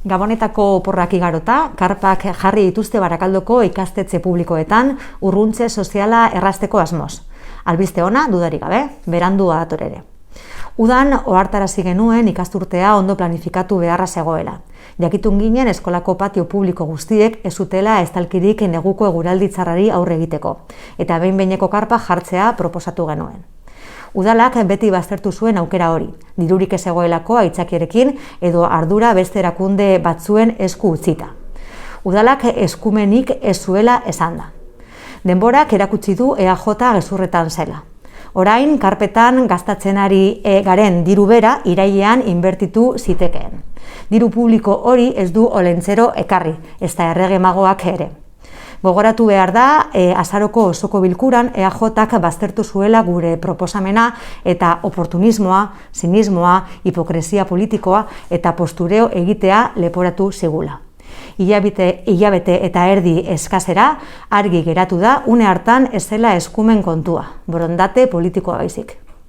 Gabonetako oporrak igarota, karpak jarri dituzte Barakaldoko ikastetxe publikoetan urruntze soziala errazteko asmoz. Albiste ona, dudarik gabe, berandua dator ere. Udan ohartarazi genuen ikasturtea ondo planifikatu beharra zegoela. Jakitun ginen eskolako patio publiko guztiek ez zutela estalkirik neguko eguraldi txarrari aurre egiteko, eta behin-behineko karpa jartzea proposatu genuen. Udalak beti baztertu zuen aukera hori, dirurik ez egoelako aitzakierekin edo ardura beste erakunde batzuen esku utzita. Udalak eskumenik ez zuela esan da. Denborak erakutsi du EAJ gezurretan zela. Orain, karpetan gastatzen ari garen diru bera irailean inbertitu zitekeen. Diru publiko hori ez du olentzero ekarri, ezta errege magoak ere. Gogoratu behar da, azaroko osoko bilkuran EAJak baztertu zuela gure proposamena eta oportunismoa, zinismoa, hipokresia politikoa eta postureo egitea leporatu zigula. Hilabete eta erdi eskasera argi geratu da une hartan ez zela eskumen kontua, borondate politikoa baizik.